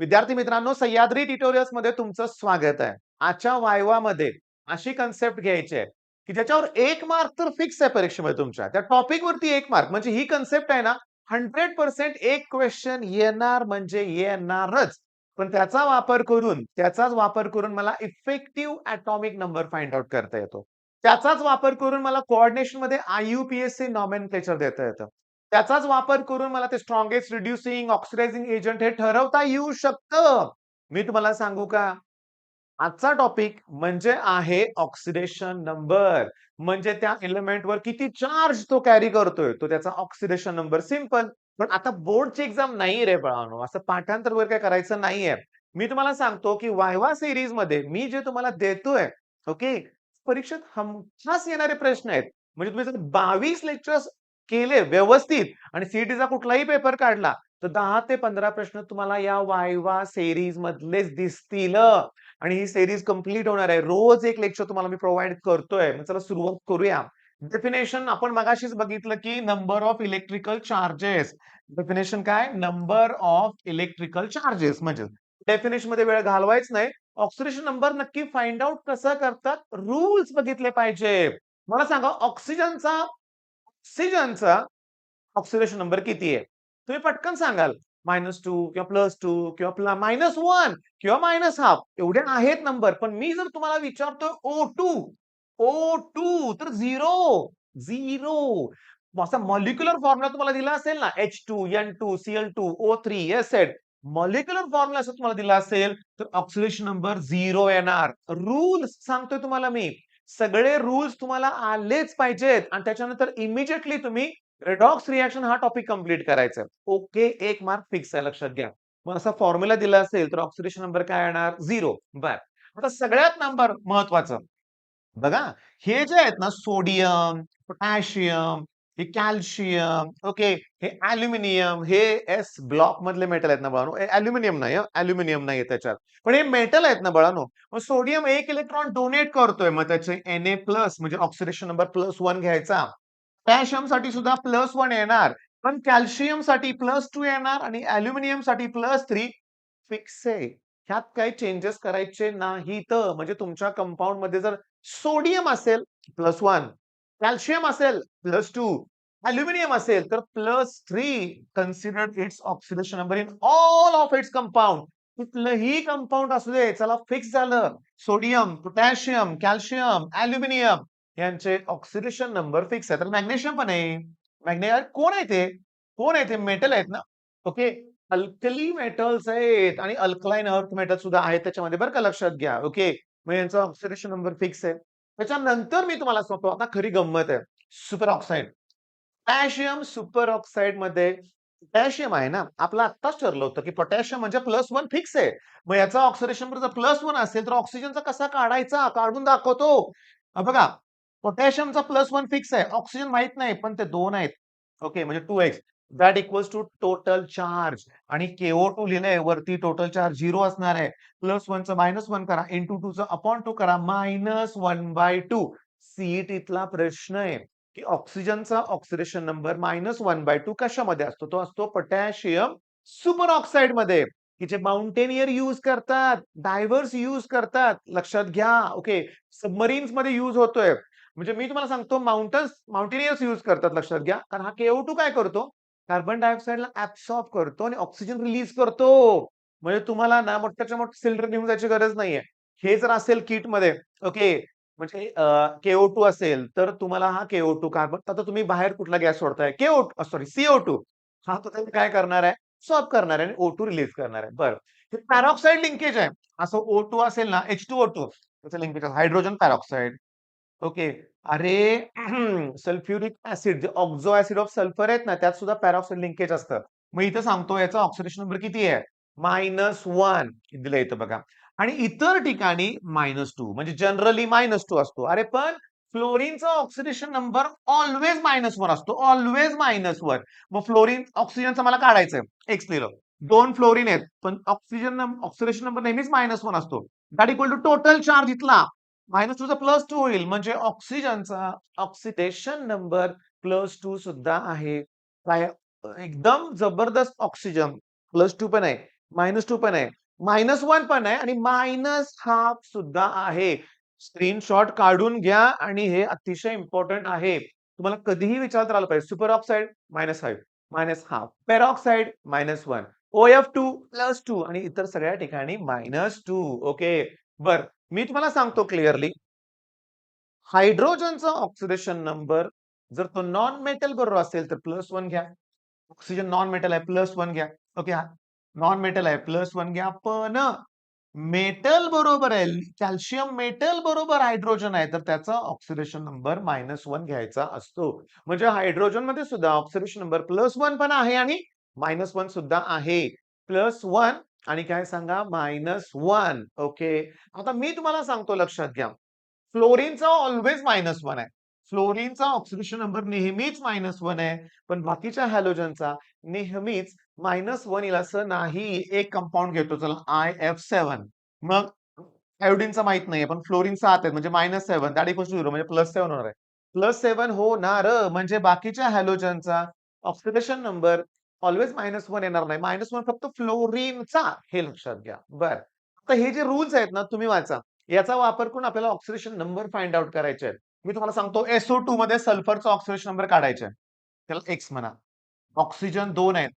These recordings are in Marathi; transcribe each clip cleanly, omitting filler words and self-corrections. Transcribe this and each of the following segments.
विद्यार्थी मित्रांनो, सह्याद्री ट्युटोरियल्स मध्ये तुमचं स्वागत आहे. आजच्या वायवामध्ये अशी कन्सेप्ट घ्यायची आहे, की ज्याच्यावर 1 मार्क तर फिक्स आहे परीक्षेमध्ये तुमच्या. त्या टॉपिक वरती 1 मार्क म्हणजे ही कन्सेप्ट आहे ना 100% एक क्वेश्चन येणार म्हणजे येणारच. पण त्याचाच वापर करून मला effective atomic number find out करता येतो. त्याचाच वापर करून मला कोऑर्डिनेशनमध्ये आय-यू-पी-ए-सी नॉमेनक्लेचर देता येतं. त्याचाच वापर करून मला ते स्ट्रॉंगेस्ट रिड्युसिंग ऑक्सिडायझिंग एजंट हे ठरवता येऊ शकतं. मी तुम्हाला सांगू का? आजचा टॉपिक म्हणजे आहे ऑक्सिडेशन नंबर. म्हणजे त्या एलिमेंटवर किती चार्ज तो कॅरी करतोय, तो त्याचा ऑक्सिडेशन नंबर सिंपल. पण आता बोर्डची एक्झाम नाही रे बाळांनो, असं पाठांतर वगैरे काही करायचं नाहीये. मी तुम्हाला सांगतो, की वायवा सीरीजमध्ये मी जे तुम्हाला देतोय, ओके, परीक्षेत हमखास येणारे प्रश्न आहेत. म्हणजे तुम्ही जर 22 लेक्चर्स केले व्यवस्थित आणि सीईटीचा कुठलाही पेपर काढला, तर 10 ते 15 प्रश्न तुम्हाला या वायवा सीरीज मधलेच दिसतील. आणि ही सीरीज कंप्लीट होणार आहे. रोज एक लेक्चर तुम्हाला मी प्रोव्हाईड करतोय. मग चला सुरुवात करूया. डेफिनेशन आपण मगाशीच बघितलं, की number of electrical charges. Definition काय? नंबर ऑफ इलेक्ट्रिकल चार्जेस म्हणजे डेफिनेशन मध्ये वेळ घालवायच नाही. ऑक्सिडेशन नंबर नक्की फाइंड आउट कसं करतात? रूल्स बघितले पाहिजे. मला सांगा ऑक्सिजनचा ऑक्सिडेशन नंबर किती आहे? तुम्ही पटकन सांगाल. -2 किंवा +2 किंवा -1 किंवा -½ एवढे आहेत नंबर. पण मी जर तुम्हाला विचारतोय O2 तर 0. असा मॉलिक्युलर फॉर्म्युला तुम्हाला दिला असेल ना H2, N2, Cl2, O3, Sz molecular formula असं तुम्हाला दिला असेल तर ऑक्सिडेशन नंबर 0 येणार. रूल्स सांगतोय तुम्हाला मी. सगळे रूल्स तुम्हाला आलेच पाहिजेत आणि त्याच्यानंतर इमिडिएटली तुम्ही रेडॉक्स रिएक्शन हा टॉपिक कंप्लीट करायचा आहे. ओके, 1 मार्क फिक्स आहे लक्षात घ्या. मग असा फॉर्म्युला दिला असेल तर ऑक्सिडेशन नंबर काय येणार? 0. बरं. आता सगळ्यात नंबर महत्वाचं बघा, हे जे आहेत ना सोडियम, पोटॅशियम, हे कॅल्शियम, ओके, हे ॲल्युमिनियम, हे एस ब्लॉक मधले मेटल आहेत ना बाळांनो. ॲल्युमिनियम नाही ॲल्युमिनियम नाहीये त्याच्यात. पण हे मेटल आहेत ना बाळांनो. मग सोडियम 1 इलेक्ट्रॉन डोनेट करतोय. मग त्याचे Na+ म्हणजे ऑक्सिडेशन नंबर +1 घ्यायचा. पोटॅशियमसाठी सुद्धा +1 येणार. पण कॅल्शियमसाठी +2 येणार आणि ॲल्युमिनियमसाठी +3 फिक्स आहे. ह्यात काही चेंजेस करायचे नाहीत. म्हणजे तुमच्या कंपाउंडमध्ये जर सोडियम असेल +1, कॅल्शियम असेल +2, ॲल्युमिनियम असेल तर +3. Consider it's oxidation number in all of its compound. कुठलंही कंपाउंड असू दे, चला फिक्स झालं. सोडियम, पोटॅशियम, कॅल्शियम, ॲल्युमिनियम यांचे ऑक्सिडेशन नंबर फिक्स आहे. तर मॅग्नेशियम पण आहे. कोण आहे ते? कोण आहे ते? मेटल आहेत ना. ओके. अल्कली मेटल्स आहेत आणि अल्कलाईन अर्थ मेटल सुद्धा आहेत त्याच्यामध्ये बरं का लक्षात घ्या. ओके. मग यांचा ऑक्सिडेशन नंबर फिक्स आहे. त्याच्यानंतर मी तुम्हाला सांगतो आता खरी गंमत आहे. Super oxide. पोटॅशियम सुपर ऑक्साईडमध्ये पोटॅशियम आहे ना, आपलं आत्ताच ठरलं होतं, की पोटॅशियम म्हणजे +1 फिक्स आहे. मग याचा ऑक्सिडेशन नंबर जर +1 असेल तर ऑक्सिजनचा कसा काढायचा? काढून दाखवतो. बघा, पोटॅशियमचा +1 फिक्स आहे. ऑक्सिजन माहीत नाही, पण ते 2 आहेत. ओके, म्हणजे 2x that equals to total charge आणि KO2 लिहिलंय वरती टोटल चार्ज 0 असणार आहे. +1चं -1 करा, इंटू 2चं अपॉन 2 करा, -1/2. सीईटीतला प्रश्न आहे. की ऑक्सिजनचा ऑक्सिडेशन नंबर -1/2 कशामध्ये असतो? तो असतो पोटॅशियम सुपर ऑक्साईडमध्ये, की जे माउंटेनियर यूज करतात, डायव्हर्स यूज करतात. लक्षात घ्या. ओके. सबमरीन्स मध्ये यूज होतोय. म्हणजे मी तुम्हाला सांगतो माउंटेनियर्स यूज करतात लक्षात घ्या. कारण हा KO2 काय करतो? कार्बन डायऑक्साइडला ॲब्सॉर्ब करतो आणि ऑक्सिजन रिलीज करतो. म्हणजे तुम्हाला ना मोठ्याच्या मोठं सिलिंडर घेऊन जायची गरज नाहीये. हे जर असेल किटमध्ये ओके. म्हणजे KO2 असेल, तर तुम्हाला हा KO2 कार्बन आता तुम्ही बाहेर कुठला गॅस सोडताय? सॉरी CO2 हा तो त्याने काय करणार आहे? सॉर्ब करणार आहे आणि O2 रिलीज करणार आहे. बरं. हे पॅरॉक्साइड लिंकेज आहे. असं O2 असेल ना H2O2 त्याचं लिंकेज आहे हायड्रोजन पॅरॉक्साइड. ओके. अरे सल्फ्युरिक ॲसिड जे ऑक्झो ॲसिड ऑफ सल्फर आहेत ना, त्यात सुद्धा पॅरॉक्साइड लिंकेज असतं. मग इथं सांगतो याचा ऑक्सिडेशन नंबर किती आहे? -1 दिलंय इथं बघा. आणि इतर ठिकाणी -2 म्हणजे जनरली -2 असतो. अरे पण फ्लोरीनचा ऑक्सिडेशन नंबर ऑल्वेज -1 असतो. ऑल्वेज -1. मग फ्लोरीन ऑक्सिजनचा मला काढायचंय. एक्स लिहिलं. 2 फ्लोरीन आहेत. पण ऑक्सिडेशन नंबर नेहमीच -1 असतो. That equal to total charge इथला -2 चा +2 होईल. म्हणजे ऑक्सिजनचा ऑक्सिडेशन नंबर +2 सुद्धा आहे. काय एकदम जबरदस्त ऑक्सिजन +2 पण आहे. -2 पण आहे, -1 पण आहे आणि -½ सुद्धा आहे. स्क्रीनशॉट काढून घ्या आणि हे अतिशय इम्पोर्टंट आहे. तुम्हाला कधीही विचारता आलं पाहिजे. सुपर ऑक्साईड -5, -½ पेरॉक्साईड -1 OF2 +2 आणि इतर सगळ्या ठिकाणी -2 ओके. बरं, मी तुम्हाला सांगतो क्लिअरली हायड्रोजनचा ऑक्सिडेशन नंबर जर तो नॉन मेटल बरोबर असेल तर +1 घ्या. ऑक्सिजन नॉन मेटल आहे +1 घ्या. ओके. नॉन मेटल आहे +1 घ्या. पण मेटल बरोबर आहे. कॅल्शियम मेटल बरोबर हायड्रोजन आहे तर त्याचा ऑक्सिडेशन नंबर -1 घ्यायचा असतो. म्हणजे हायड्रोजनमध्ये सुद्धा ऑक्सिडेशन नंबर +1 पण आहे आणि -1 सुद्धा आहे. +1 आणि काय सांगा -1 ओके. आता मी तुम्हाला सांगतो लक्षात घ्या. फ्लोरीनचा ऑल्वेज -1 आहे. फ्लोरीनचा ऑक्सिडेशन नंबर नेहमीच -1 आहे. पण बाकीच्या हॅलोजनचा नेहमीच -1 येईल असं नाही. एक कंपाउंड घेतो चला IF7 मग आयोडीनचा माहित नाहीये, पण फ्लोरीन 7 आहेत म्हणजे -7 दॅट इक्वल्स टू 0 म्हणजे +7 होणार आहे. +7 होणार म्हणजे बाकीच्या हॅलोजनचा ऑक्सिडेशन नंबर ऑल्वेज -1 येणार नाही. -1 फक्त फ्लोरीनचा हे लक्षात घ्या. बरं. आता हे जे रूल्स आहेत ना तुम्ही वाचा. याचा वापर करून आपल्याला ऑक्सिडेशन नंबर फाइंड आउट करायचे आहेत. मी तुम्हाला सांगतो SO2 मध्ये सल्फरचा ऑक्सिडेशन नंबर काढायचा आहे. त्याला X म्हणा. ऑक्सिजन 2 आहेत.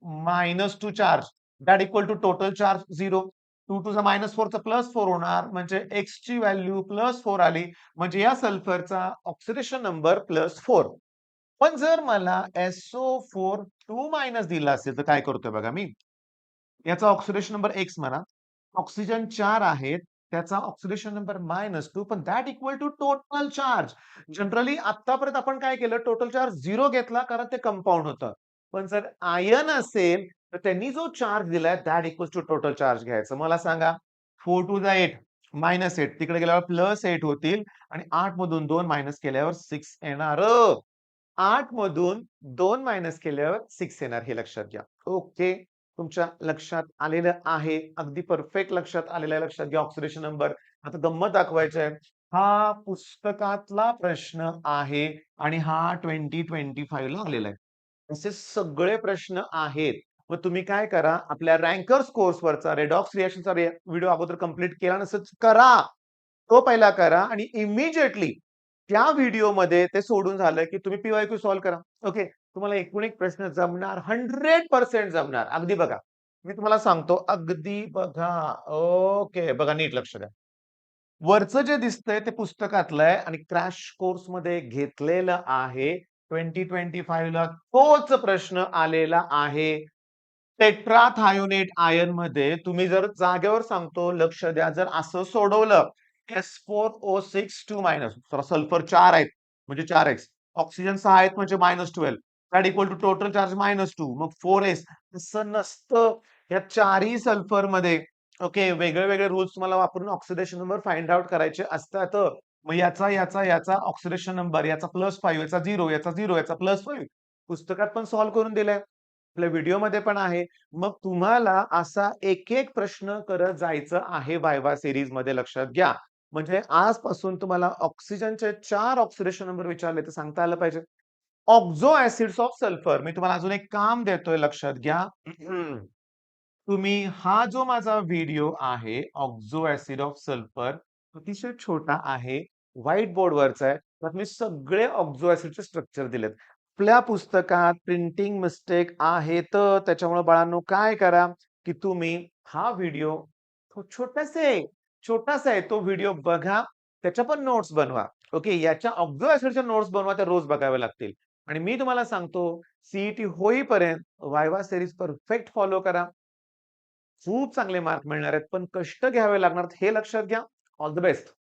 -2 charge that equal to total charge 0. 2 two चा -4 चा +4 होणार म्हणजे X ची व्हॅल्यू +4 आली. म्हणजे या सल्फरचा ऑक्सिडेशन नंबर +4. पण जर मला SO4 2- दिला असेल तर काय करतोय बघा मी. याचा ऑक्सिडेशन नंबर X म्हणा. ऑक्सिजन 4 आहेत. त्याचा ऑक्सिडेशन नंबर -2 पण that equal to total charge. Generally आत्तापर्यंत आपण काय केलं टोटल चार्ज 0 घेतला कारण ते कंपाउंड होतं. पण जर आयन असेल तर त्यांनी जो चार्ज दिलाय that equals to total charge घ्यायचं. मला सांगा 4 टू द 8 -8 तिकडे गेल्यावर +8 होतील आणि 8 मधून 2 मायनस केल्यावर 6 येणार. 8 मधून 2 मायनस केल्यावर 6 येणार हे लक्षात घ्या. ओके. तुमच्या लक्षात आलेलं आहे. अगदी परफेक्ट लक्षात आलेलं आहे. लक्षात घ्या ऑक्सिडेशन नंबर. आता गंमत दाखवायची आहे. हा पुस्तकातला प्रश्न आहे आणि हा 2025 ला आलेला आहे. असे सगळे प्रश्न आहेत. मग तुम्ही काय करा, आपल्या रँकर्स कोर्सवरचा रेडॉक्स रिएक्शनचा व्हिडिओ अगोदर कंप्लीट केला नसेल करा. तो पहिला करा आणि इमिडिएटली त्या व्हिडिओमध्ये ते सोडून झालं, की तुम्ही पी-वाय-क्यू सॉल्व्ह करा. ओके. तुम्हाला एकूण एक प्रश्न जमणार 100% जमणार. अगदी बघा. मी तुम्हाला सांगतो अगदी बघा. ओके. बघा नीट लक्ष द्या. वरचं जे दिसतंय ते पुस्तकातलं आहे आणि क्रॅश कोर्समध्ये घेतलेलं आहे. 2025 ला तोच प्रश्न आलेला आहे. टेट्राथायोनेट आयनमध्ये तुम्ही जर जागेवर सांगतो लक्ष द्या. जर असं सोडवलं S4O6 2- सल्फर 4 आहेत म्हणजे 4x. ऑक्सिजन 6 आहेत म्हणजे -12 that equal to total charge -2 मग 4s असं नसतं. या चारही सल्फरमध्ये ओके वेगळे-वेगळे रूल्स तुम्हाला वापरून ऑक्सिडेशन नंबर फाइंड आउट करायचे असतात. मग याचा ऑक्सिडेशन नंबर याचा +5 याचा 0 याचा 0 याचा +5 पुस्तकात पण सॉल्व्ह करून दिलंय. आपल्या व्हिडिओमध्ये पण आहे. मग तुम्हाला असा एक-एक प्रश्न करत जायचं आहे वायवा सीरीजमध्ये लक्षात घ्या. म्हणजे आजपासून तुम्हाला ऑक्सिजनचे 4 ऑक्सिडेशन नंबर विचारले तर सांगता आलं पाहिजे. ऑक्झो ॲसिड्स ऑफ सल्फर मी तुम्हाला अजून एक काम देतोय लक्षात घ्या. तुम्ही हा जो माझा व्हिडिओ आहे, ऑक्झो ॲसिड ऑफ सल्फर अतिशय छोटा आहे. व्हाईट बोर्डवरचा आहे. त्यात मी सगळे ऑक्झो ॲसिडचे स्ट्रक्चर दिलेत. आपल्या पुस्तकात प्रिंटिंग मिस्टेक आहेत. त्याच्यामुळे बाळांनो काय करा, की तुम्ही हा व्हिडिओ तो छोटासा आहे. तो व्हिडिओ बघा. त्याच्या पण नोट्स बनवा. ओके. याच्या ऑक्झो ॲसिडच्या नोट्स बनवा. त्या रोज बघाव्या लागतील. आणि मी तुम्हाला सांगतो सी होईपर्यंत वायवा सीरीज परफेक्ट फॉलो करा. खूप चांगले मार्क मिळणार आहेत, पण कष्ट घ्यावे लागणार हे लक्षात घ्या. All the best.